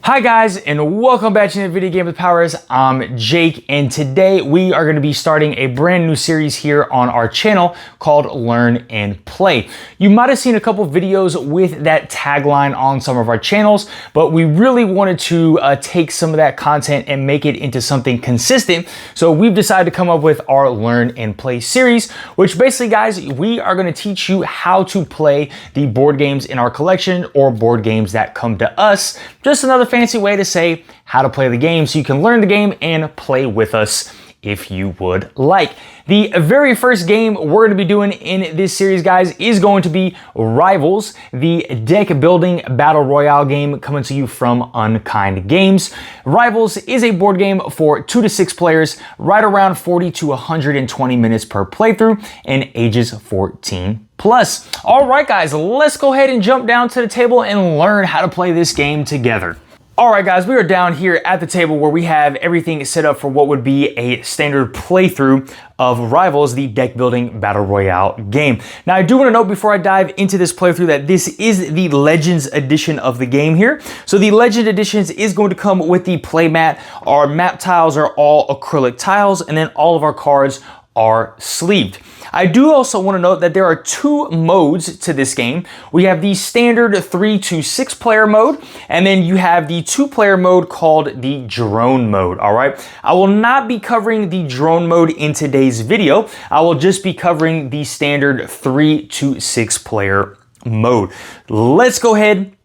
Hi guys, and welcome back to the Video Game with Powers. I'm Jake, and today we are going to be starting a brand new series here on our channel called Learn and Play. You might have seen a couple videos with that tagline on some of our channels, but we really wanted to take some of that content and make it into something consistent. So we've decided to come up with our Learn and Play series, which basically, guys, we are going to teach you how to play the board games in our collection or board games that come to us. Just another fancy way to say how to play the game so you can learn the game and play with us if you would like. The very first game we're going to be doing in this series, guys, is going to be Rivals, the deck building battle royale game coming to you from Unkind Games. Rivals is a board game for 2 to 6 players, right around 40 to 120 minutes per playthrough, and ages 14 plus. All right, guys, let's go ahead and jump down to the table and learn how to play this game together. All right, guys, we are down here at the table where we have everything set up for what would be a standard playthrough of Rivals, the deck building battle royale game. Now, I do want to note before I dive into this playthrough that this is the Legends edition of the game here. So the Legend editions is going to come with the play mat. Our map tiles are all acrylic tiles, and then all of our cards are sleeved. I do also want to note that there are 2 modes to this game. We have the standard 3 to 6 player mode, and then you have the 2-player mode called the drone mode. All right, I will not be covering the drone mode in today's video. I will just be covering the standard 3 to 6 player mode. Let's go ahead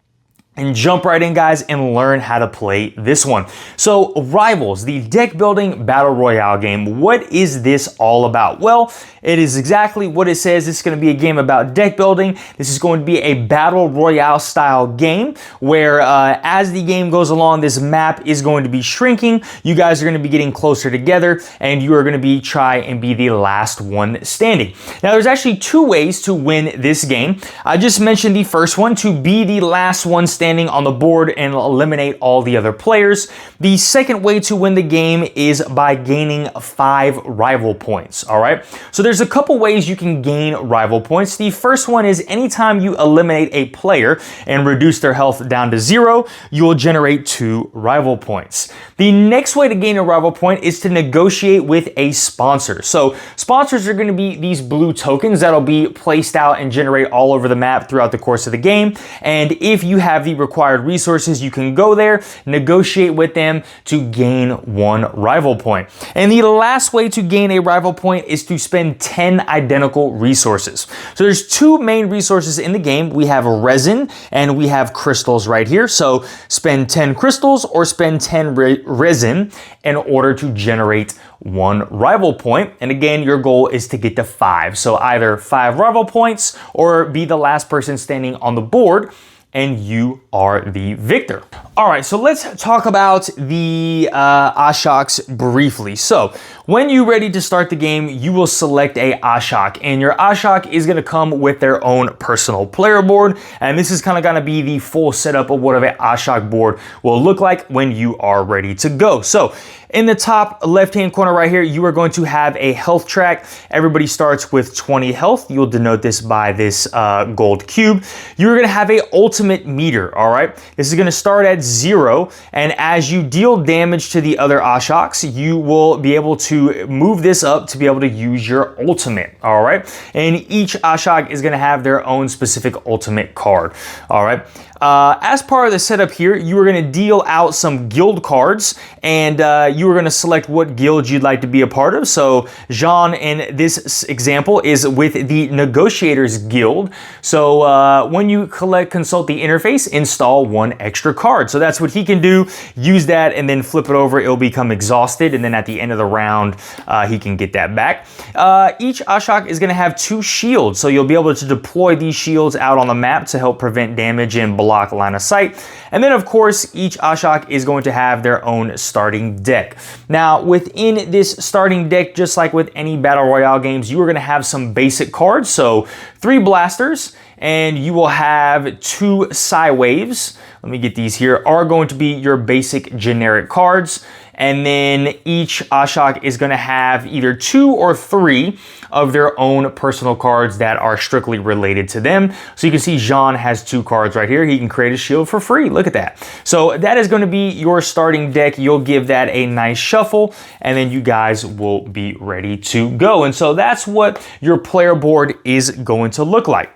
and jump right in, guys, and learn how to play this one. So Rivals, the deck building battle royale game. What is this all about? Well, it is exactly what it says. It's going to be a game about deck building. This is going to be a battle royale style game where as the game goes along, this map is going to be shrinking. You guys are going to be getting closer together, and you are going to be try and be the last one standing. Now, there's actually 2 ways to win this game. I just mentioned the first one, to be the last one standing on the board and eliminate all the other players. The second way to win the game is by gaining 5 rival points. All right, so there's a couple ways you can gain rival points. The first one is anytime you eliminate a player and reduce their health down to 0, you will generate 2 rival points. The next way to gain a rival point is to negotiate with a sponsor. So sponsors are going to be these blue tokens that'll be placed out and generate all over the map throughout the course of the game. And if you have the required resources, you can go there, negotiate with them to gain 1 rival point. And the last way to gain a rival point is to spend 10 identical resources. So there's 2 main resources in the game. We have resin and we have crystals right here. So spend 10 crystals or spend 10 resin in order to generate 1 rival point. And again, your goal is to get to 5. So either 5 rival points or be the last person standing on the board, and you are the victor. All right, so let's talk about the Ashaks briefly. So when you're ready to start the game, you will select a Ashak, and your Ashak is gonna come with their own personal player board, and this is kind of gonna be the full setup of what an Ashak board will look like when you are ready to go. So in the top left-hand corner right here, you are going to have a health track. Everybody starts with 20 health. You'll denote this by this gold cube. You're gonna have a ultimate meter, all right? This is gonna start at 0, and as you deal damage to the other Ashaks, you will be able to move this up to be able to use your ultimate, all right? And each Ashak is gonna have their own specific ultimate card, all right? As part of the setup here, you are going to deal out some guild cards, and you are going to select what guild you'd like to be a part of. So Jean in this example is with the Negotiators Guild. So when you consult the interface, install 1 extra card. So that's what he can do. Use that and then flip it over. It'll become exhausted, and then at the end of the round, he can get that back. Each Ashak is going to have 2 shields, so you'll be able to deploy these shields out on the map to help prevent damage and block line of sight. And then of course, each Ashak is going to have their own starting deck. Now within this starting deck, just like with any battle royale games, you are going to have some basic cards. So 3 blasters, and you will have 2 Psy waves, let me get these here, are going to be your basic generic cards. And then each Ashak is going to have either 2 or 3 of their own personal cards that are strictly related to them. So you can see Jean has 2 cards right here. He can create a shield for free. Look at that. So that is going to be your starting deck. You'll give that a nice shuffle, and then you guys will be ready to go. And so that's what your player board is going to look like.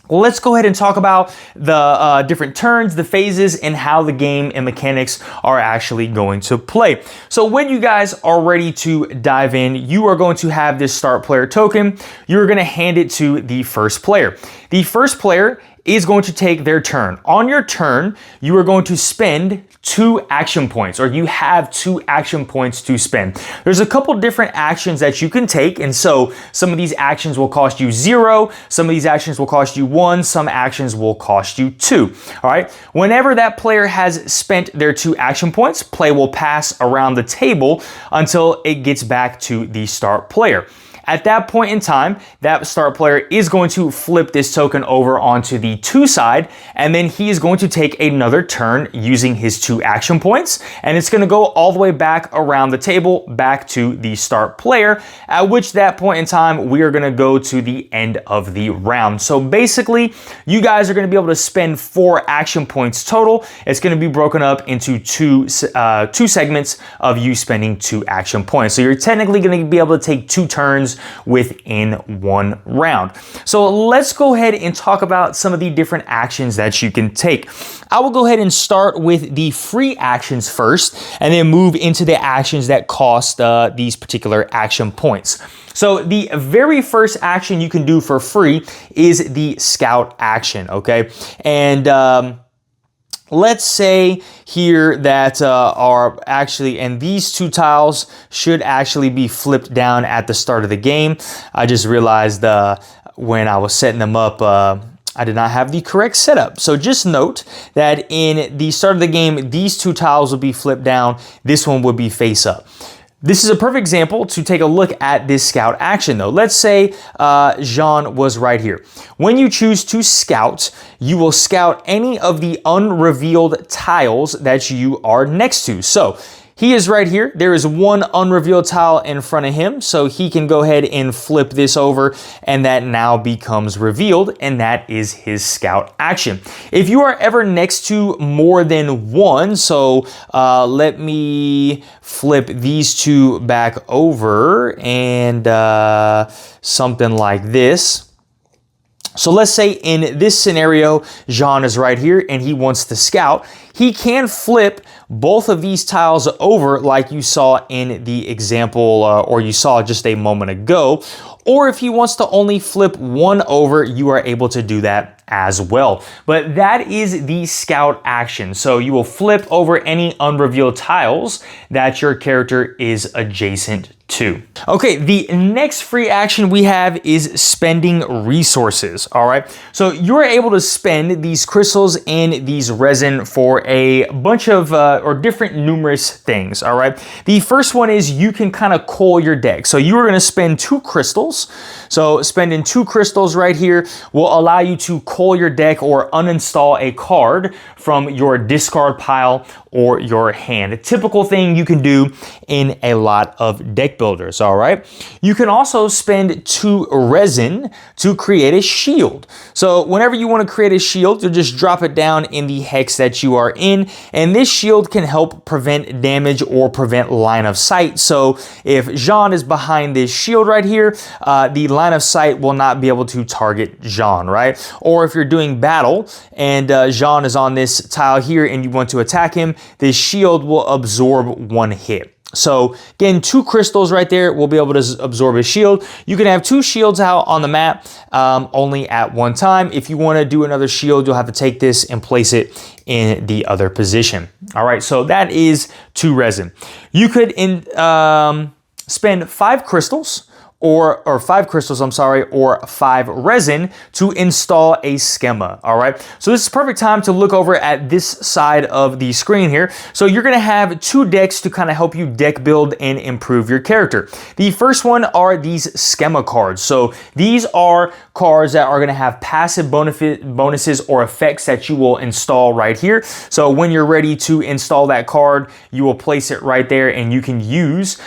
Let's go ahead and talk about the different turns, the phases, and how the game and mechanics are actually going to play. So when you guys are ready to dive in, you are going to have this start player token. You're going to hand it to the first player. The first player is going to take their turn. On your turn, you are going to spend 2 action points, or you have 2 action points to spend. There's a couple different actions that you can take, and so some of these actions will cost you 0, some of these actions will cost you 1, some actions will cost you 2. All right. Whenever that player has spent their 2 action points, play will pass around the table until it gets back to the start player. At that point in time, that start player is going to flip this token over onto the 2 side, and then he is going to take another turn using his 2 action points, and it's going to go all the way back around the table, back to the start player, at which that point in time, we are going to go to the end of the round. So basically, you guys are going to be able to spend 4 action points total. It's going to be broken up into two segments of you spending 2 action points. So you're technically going to be able to take 2 turns within 1 round. So let's go ahead and talk about some of the different actions that you can take. I will go ahead and start with the free actions first, and then move into the actions that cost these particular action points. So the very first action you can do for free is the scout action, okay? And let's say here that are actually, and these 2 tiles should actually be flipped down at the start of the game. I just realized when I was setting them up, I did not have the correct setup. So just note that in the start of the game, these 2 tiles will be flipped down. This one would be face up. This is a perfect example to take a look at this scout action though. Let's say Jean was right here. When you choose to scout, you will scout any of the unrevealed tiles that you are next to. So he is right here. There is 1 unrevealed tile in front of him, so he can go ahead and flip this over, and that now becomes revealed, and that is his scout action. If you are ever next to more than 1, so let me flip these 2 back over, and something like this. So let's say in this scenario, Jean is right here and he wants to scout. He can flip both of these tiles over like you saw in the example or you saw just a moment ago. Or if he wants to only flip 1 over, you are able to do that as well. But that is the scout action. So you will flip over any unrevealed tiles that your character is adjacent to. Okay, the next free action we have is spending resources, all right? So you're able to spend these crystals and these resin for a bunch of, or different numerous things, all right? The first one is you can kind of cull your deck. So you are gonna spend 2 crystals. So spending 2 crystals right here will allow you to cull your deck or uninstall a card from your discard pile or your hand. A typical thing you can do in a lot of deck builders, all right? You can also spend 2 resin to create a shield. So whenever you want to create a shield, you'll just drop it down in the hex that you are in, and this shield can help prevent damage or prevent line of sight. So if Jean is behind this shield right here, the line of sight will not be able to target Jean, right? Or if you're doing battle and Jean is on this tile here and you want to attack him, this shield will absorb 1 hit. So again, 2 crystals right there will be able to absorb a shield. You can have 2 shields out on the map only at one time. If you want to do another shield, you'll have to take this and place it in the other position. All right, so that is 2 resin. You could spend 5 crystals or 5 crystals, I'm sorry, or 5 resin to install a schema, all right? So this is perfect time to look over at this side of the screen here. So you're gonna have 2 decks to kind of help you deck build and improve your character. The first one are these schema cards. So these are cards that are gonna have passive bonuses or effects that you will install right here. So when you're ready to install that card, you will place it right there and you can use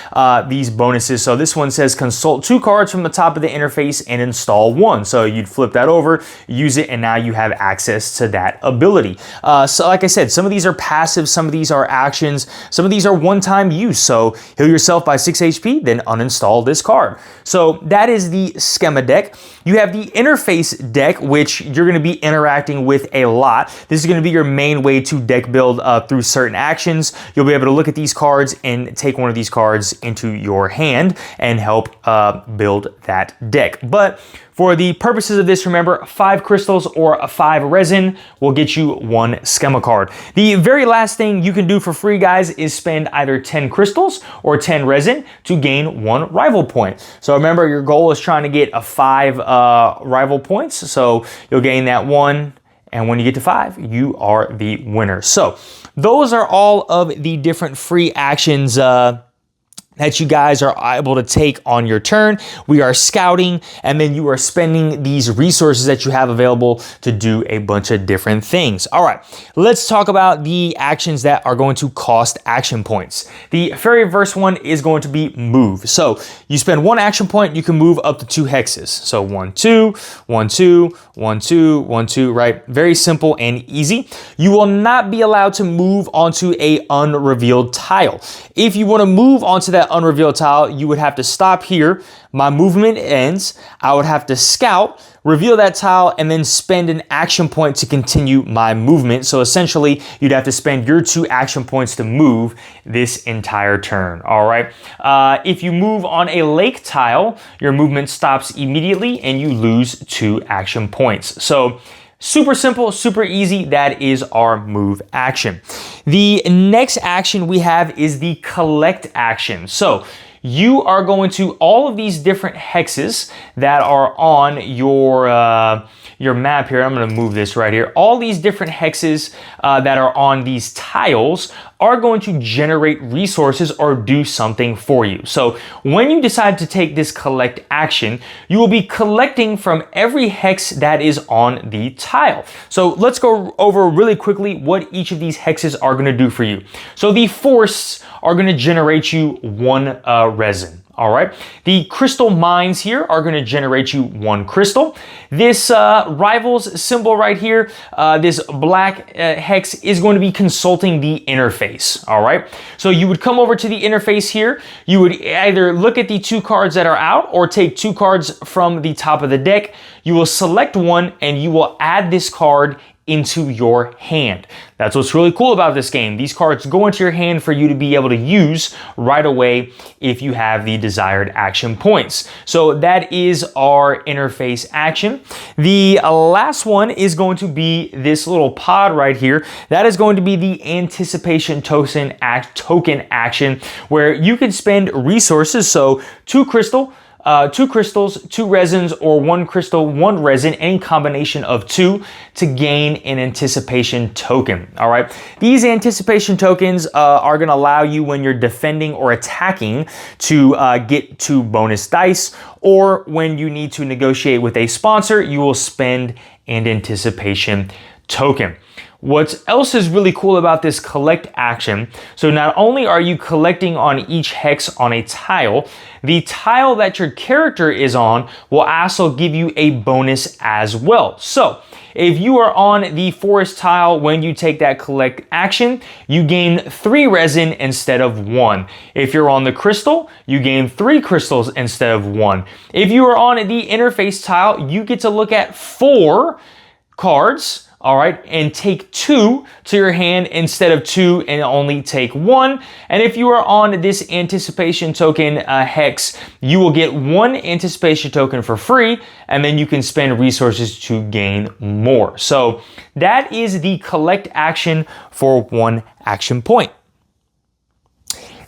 these bonuses. So this one says consult 2 cards from the top of the interface and install 1. So you'd flip that over, use it, and now you have access to that ability. So like I said, some of these are passive, some of these are actions, some of these are one-time use. So heal yourself by 6 HP, then uninstall this card. So that is the schema deck. You have the interface deck, which you're going to be interacting with a lot. This is going to be your main way to deck build through certain actions. You'll be able to look at these cards and take one of these cards into your hand and help build that deck. But for the purposes of this, remember 5 crystals or 5 resin will get you 1 schema card. The very last thing you can do for free, guys, is spend either 10 crystals or 10 resin to gain 1 rival point. So remember, your goal is trying to get a 5 rival points. So you'll gain that 1. And when you get to 5, you are the winner. So those are all of the different free actions that you guys are able to take on your turn. We are scouting, and then you are spending these resources that you have available to do a bunch of different things. All right, let's talk about the actions that are going to cost action points. The very first one is going to be move. So you spend 1 action point, you can move up to 2 hexes. So 1, 2, 1, 2, 1, 2, 1, 2, right? Very simple and easy. You will not be allowed to move onto a unrevealed tile. If you want to move onto that unrevealed tile, you would have to stop here. My movement ends. I would have to scout, reveal that tile, and then spend an action point to continue my movement. So essentially, you'd have to spend your 2 action points to move this entire turn, all right? If you move on a lake tile, your movement stops immediately and you lose 2 action points. So super simple, super easy. That is our move action. The next action we have is the collect action. So you are going to all of these different hexes that are on your map here. I'm going to move this right here. All these different hexes that are on these tiles are going to generate resources or do something for you. So when you decide to take this collect action, you will be collecting from every hex that is on the tile. So let's go over really quickly what each of these hexes are going to do for you. So the forests are going to generate you 1 resin. All right, the crystal mines here are going to generate you 1 crystal. This rivals symbol right here, this black hex is going to be consulting the interface. All right, so you would come over to the interface here. You would either look at the 2 cards that are out or take 2 cards from the top of the deck. You will select one and you will add this card into your hand. That's what's really cool about this game. These cards go into your hand for you to be able to use right away if you have the desired action points. So that is our interface action. The last one is going to be this little pod right here. That is going to be the anticipation token action, where you can spend resources. So 2 crystals, 2 resins, or 1 crystal, 1 resin, any combination of 2 to gain an anticipation token. All right. These anticipation tokens are going to allow you, when you're defending or attacking, to get 2 bonus dice, or when you need to negotiate with a sponsor, you will spend an anticipation token. What else is really cool about this collect action, so not only are you collecting on each hex on a tile, the tile that your character is on will also give you a bonus as well. So if you are on the forest tile, when you take that collect action, you gain 3 resin instead of 1. If you're on the crystal, you gain 3 crystals instead of 1. If you are on the interface tile, you get to look at 4 cards, all right, and take 2 to your hand instead of 2 and only take 1. And if you are on this anticipation token hex, you will get 1 anticipation token for free, and then you can spend resources to gain more. So that is the collect action for 1 action point.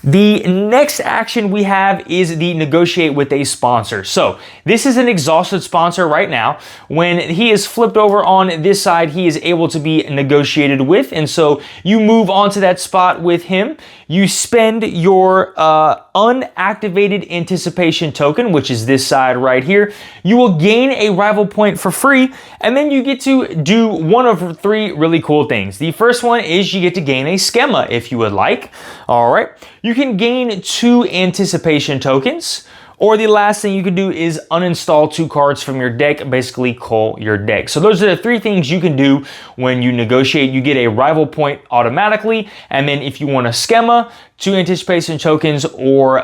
The next action we have is the negotiate with a sponsor. So this is an exhausted sponsor right now. When he is flipped over on this side, he is able to be negotiated with. And so you move on to that spot with him. You spend your unactivated anticipation token, which is this side right here. You will gain a rival point for free. And then you get to do one of three really cool things. The first one is you get to gain a schema if you would like. All right. You can gain 2 anticipation tokens, or the last thing you can do is uninstall 2 cards from your deck, basically cull your deck. So those are the 3 things you can do when you negotiate. You get a rival point automatically, and then if you want a schema, 2 anticipation tokens, or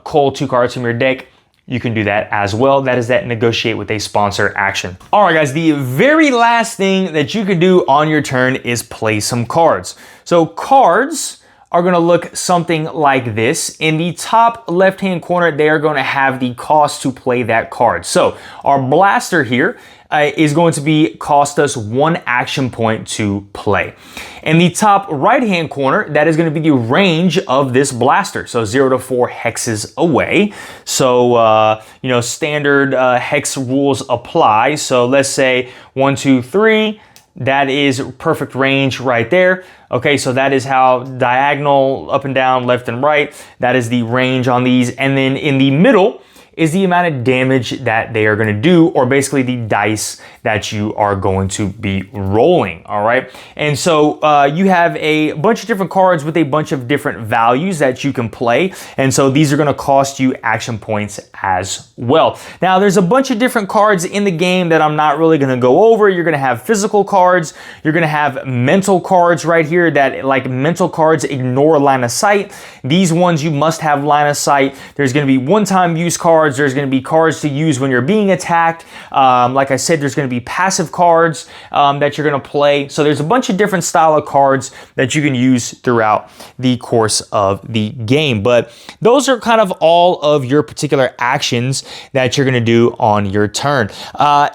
cull 2 cards from your deck, you can do that as well. That is that negotiate with a sponsor action. All right, guys, the very last thing that you can do on your turn is play some cards. So cards are going to look something like this. In the top left-hand corner, they are going to have the cost to play that card. So our blaster here is going to be cost us 1 action point to play. In the top right-hand corner, that is going to be the range of this blaster. So 0 to 4 hexes away. So, you know, standard hex rules apply. So let's say 1, 2, 3. That is perfect range right there. Okay, so that is how diagonal, up and down, left and right, that is the range on these. And then in the middle is the amount of damage that they are going to do, or basically the dice that you are going to be rolling. All right. And so you have a bunch of different cards with a bunch of different values that you can play. And so these are going to cost you action points as well. Now there's a bunch of different cards in the game that I'm not really going to go over. You're going to have physical cards. You're going to have mental cards right here that, like, mental cards ignore line of sight. These ones you must have line of sight. There's going to be one-time use cards. There's going to be cards to use when you're being attacked. Like I said, there's going to be passive cards that you're going to play. So there's a bunch of different style of cards that you can use throughout the course of the game. But those are kind of all of your particular actions that you're going to do on your turn.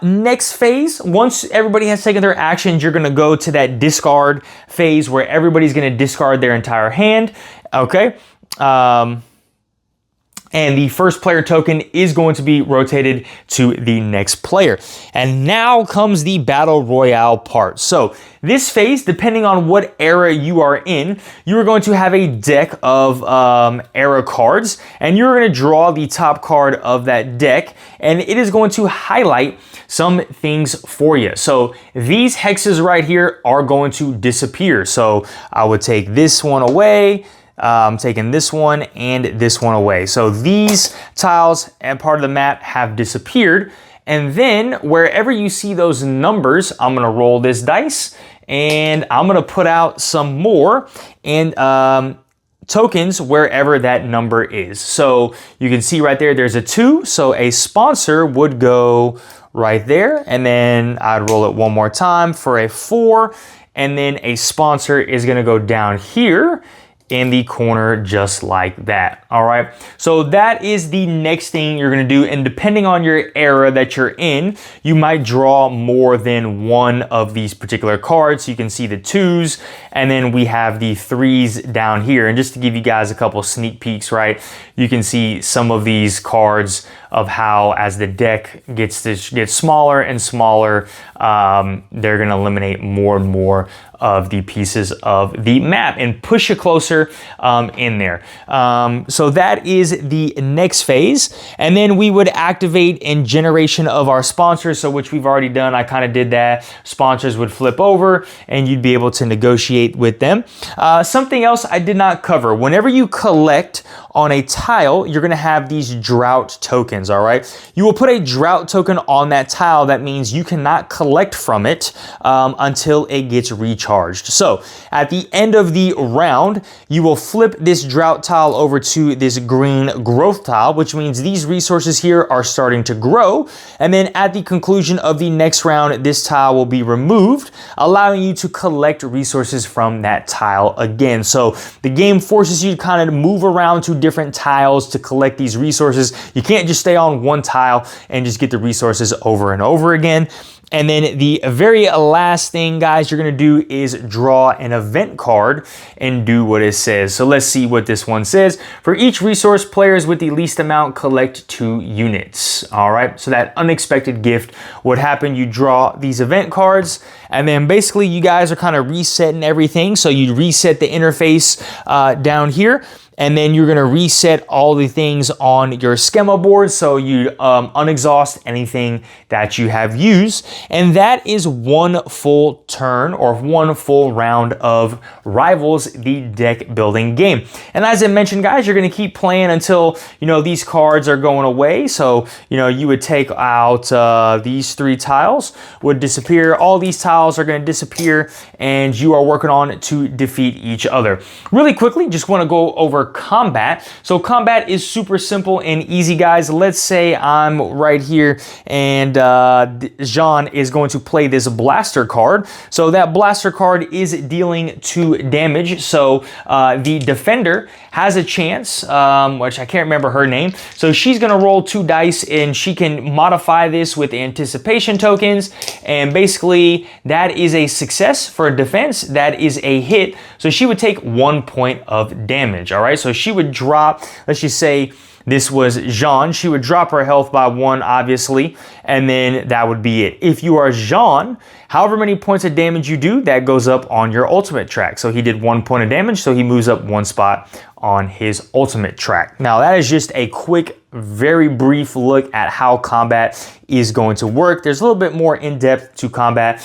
Next phase, once everybody has taken their actions, you're going to go to that discard phase where everybody's going to discard their entire hand. Okay. And the first player token is going to be rotated to the next player. And now comes the Battle Royale part. So this phase, depending on what era you are in, you are going to have a deck of era cards, and you're going to draw the top card of that deck, and it is going to highlight some things for you. So these hexes right here are going to disappear. So I would take this one away. I'm taking this one and this one away. So these tiles and part of the map have disappeared. And then wherever you see those numbers, I'm gonna roll this dice and I'm gonna put out some more and tokens wherever that number is. So you can see right there, there's a 2. So a sponsor would go right there. And then I'd roll it one more time for a 4. And then a sponsor is gonna go down here in the corner just like that. All right, so that is the next thing you're gonna do, and depending on your era that you're in, you might draw more than one of these particular cards. So you can see the 2s, and then we have the 3s down here. And just to give you guys a couple sneak peeks, right, you can see some of these cards of how as the deck gets smaller and smaller, they're gonna eliminate more and more of the pieces of the map and push you closer in there. So that is the next phase. And then we would activate in generation of our sponsors, so which we've already done. I kind of did that. Sponsors would flip over and you'd be able to negotiate with them. Something else I did not cover. Whenever you collect on a tile, you're gonna have these drought tokens, all right? You will put a drought token on that tile. That means you cannot collect from it until it gets recharged. So at the end of the round, you will flip this drought tile over to this green growth tile, which means these resources here are starting to grow. And then at the conclusion of the next round, this tile will be removed, allowing you to collect resources from that tile again. So the game forces you to kind of move around to different tiles to collect these resources. You can't just stay on one tile and just get the resources over and over again. And then the very last thing, guys, you're gonna do is draw an event card and do what it says. So let's see what this one says. For each resource, players with the least amount collect 2 units. All right, so that unexpected gift would happen. You draw these event cards, and then basically you guys are kind of resetting everything. So you reset the interface down here, and then you're gonna reset all the things on your schema board, so you unexhaust anything that you have used. And that is one full turn, or one full round of Rivals, the deck building game. And as I mentioned, guys, you're gonna keep playing until, you know, these cards are going away. So, you know, you would take out these 3 tiles, would disappear. All these tiles are gonna disappear, and you are working on to defeat each other. Really quickly, just wanna go over combat. So combat is super simple and easy, guys. Let's say I'm right here, and Jean is going to play this blaster card. So that blaster card is dealing 2 damage. So the defender has a chance, which I can't remember her name. So she's gonna roll 2 dice, and she can modify this with anticipation tokens. And basically that is a success for a defense. That is a hit. So she would take 1 point of damage. All right. So she would drop, let's just say this was Jean, she would drop her health by 1, obviously, and then that would be it. If you are Jean, however many points of damage you do, that goes up on your ultimate track. So he did 1 point of damage, so he moves up 1 spot on his ultimate track. Now that is just a quick, very brief look at how combat is going to work. There's a little bit more in depth to combat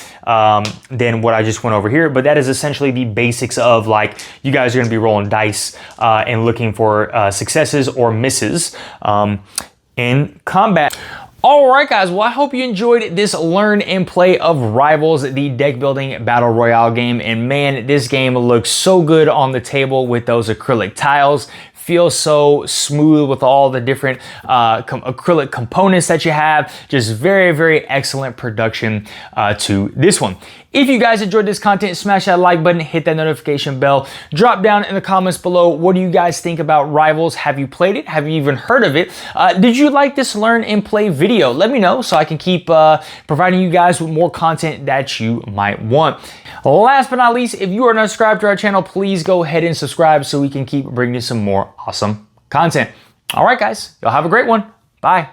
than what I just went over here, but that is essentially the basics of, like, you guys are gonna be rolling dice and looking for successes or misses in combat. All right, guys, well, I hope you enjoyed this learn and play of Rivals, the deck building battle royale game. And man, this game looks so good on the table with those acrylic tiles. Feels so smooth with all the different acrylic components that you have. Just very, very excellent production to this one. If you guys enjoyed this content, smash that like button, hit that notification bell. Drop down in the comments below, what do you guys think about Rivals? Have you played it? Have you even heard of it? Did you like this learn and play video? Let me know so I can keep providing you guys with more content that you might want. Last but not least, if you are not subscribed to our channel, please go ahead and subscribe so we can keep bringing you some more awesome content. All right, guys, y'all have a great one. Bye.